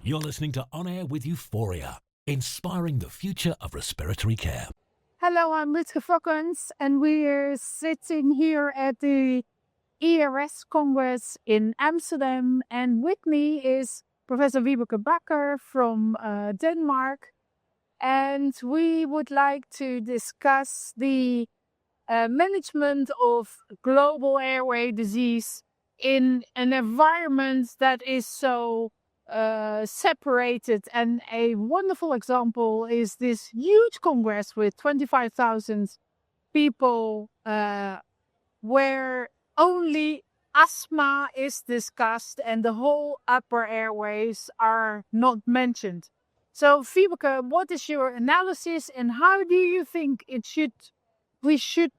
You're listening to On Air with EUFOREA, inspiring the future of respiratory care. Hello, I'm Wytske Fokkens, and we're sitting here at the ERS Congress in Amsterdam. And with me is Professor Vibeke Backer from Denmark. And we would like to discuss the management of global airway disease in an environment that is so separated. And a wonderful example is this huge congress with 25,000 people where only asthma is discussed and the whole upper airways are not mentioned. So Vibeke, what is your analysis and how do you think we should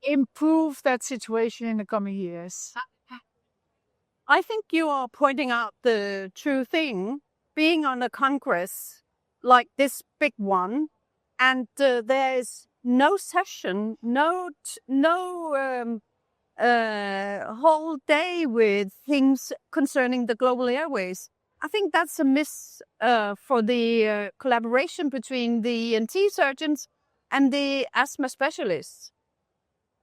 improve that situation in the coming years? I think you are pointing out the true thing. Being on a congress like this big one, and there is no session, no whole day with things concerning the global airways. I think that's a miss for the collaboration between the ENT surgeons and the asthma specialists.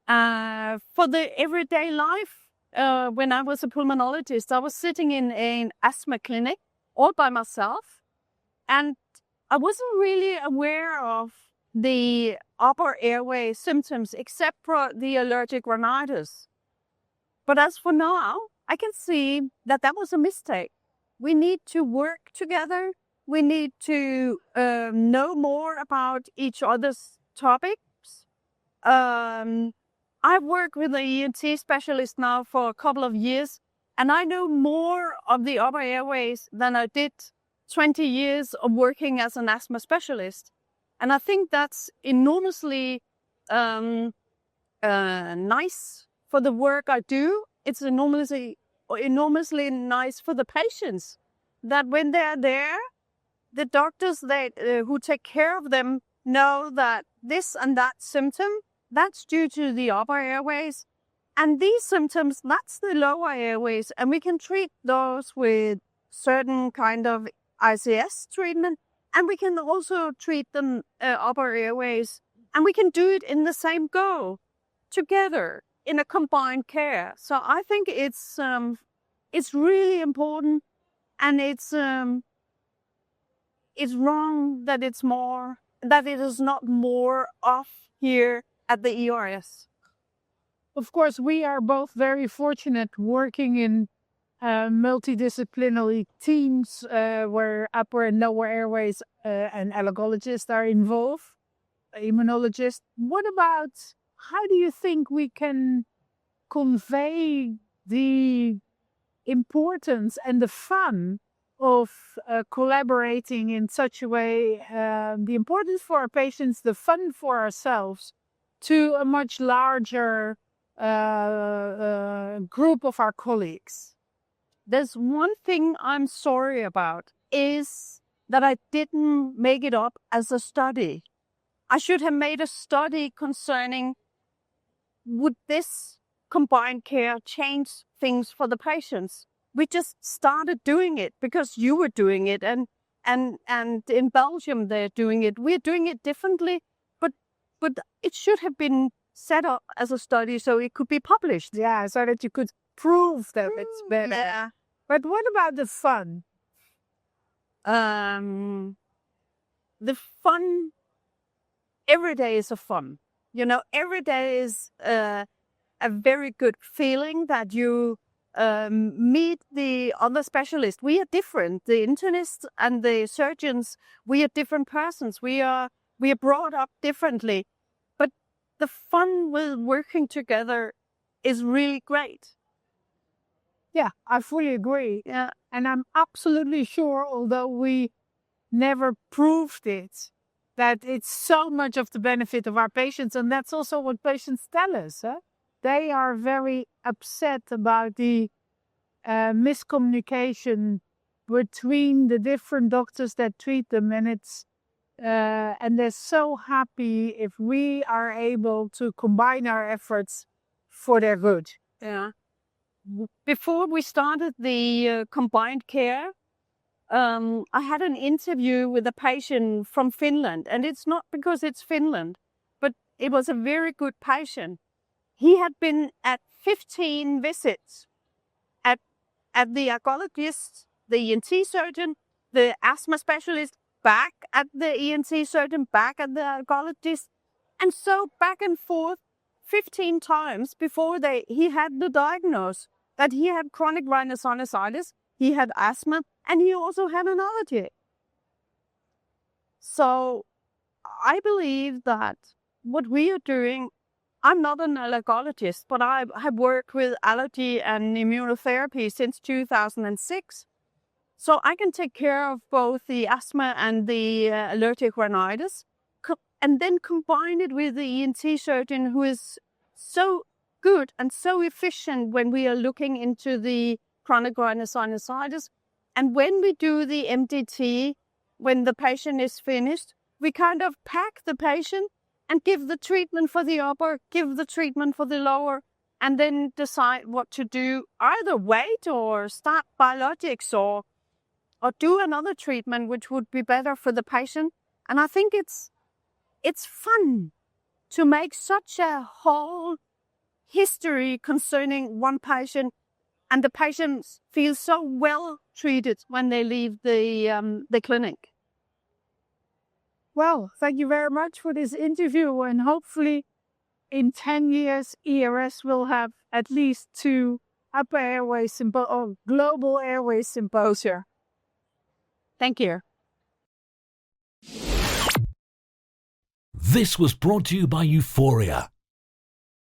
For the everyday life, when I was a pulmonologist, I was sitting in an asthma clinic all by myself, and I wasn't really aware of the upper airway symptoms except for the allergic rhinitis. But as for now, I can see that was a mistake. We need to work together. We need to know more about each other's topics. I've worked with an ENT specialist now for a couple of years, and I know more of the upper airways than I did 20 years of working as an asthma specialist. And I think that's enormously nice for the work I do. It's enormously nice for the patients that when they're there, the doctors who take care of them know that this and that symptom, that's due to the upper airways. And these symptoms, that's the lower airways. And we can treat those with certain kind of ICS treatment. And we can also treat the upper airways. And we can do it in the same go, together, in a combined care. So I think it's really important. And it's wrong that it is not more off here at the ERS. Of course, we are both very fortunate working in multidisciplinary teams where upper and lower airways and allergologists are involved, immunologists. What about, how do you think we can convey the importance and the fun of collaborating in such a way, the importance for our patients, the fun for ourselves, to a much larger group of our colleagues? There's one thing I'm sorry about is that I didn't make it up as a study. I should have made a study concerning, would this combined care change things for the patients? We just started doing it because you were doing it, and in Belgium they're doing it. We're doing it differently, but it should have been set up as a study so it could be published. Yeah, so that you could prove that it's better. Yeah. But what about the fun? The fun, every day is a fun. You know, every day is a very good feeling that you meet the other specialists. We are different. The internists and the surgeons, we are different persons. We are brought up differently. But the fun with working together is really great. Yeah, I fully agree. Yeah. And I'm absolutely sure, although we never proved it, that it's so much of the benefit of our patients. And that's also what patients tell us. Huh? They are very upset about the miscommunication between the different doctors that treat them. And they're so happy if we are able to combine our efforts for their good. Yeah. Before we started the combined care, I had an interview with a patient from Finland, and it's not because it's Finland, but it was a very good patient. He had been at 15 visits at the oncologist, the ENT surgeon, the asthma specialist, back at the ENT surgeon, back at the oncologist, and so back and forth 15 times before he had the diagnosis that he had chronic rhinosinusitis, he had asthma, and he also had an allergy. So I believe that what we are doing, I'm not an allergologist, but I have worked with allergy and immunotherapy since 2006. So I can take care of both the asthma and the allergic rhinitis, and then combine it with the ENT surgeon who is so good and so efficient when we are looking into the chronic rhinosinusitis. And when we do the MDT, when the patient is finished, we kind of pack the patient and give the treatment for the upper, give the treatment for the lower, and then decide what to do. Either wait or start biologics or do another treatment, which would be better for the patient. And I think it's fun to make such a whole history concerning one patient, and the patients feel so well treated when they leave the clinic. Well, thank you very much for this interview, and hopefully in 10 years, ERS will have at least 2 upper airway or global airway symposia. Thank you. This was brought to you by EUFOREA,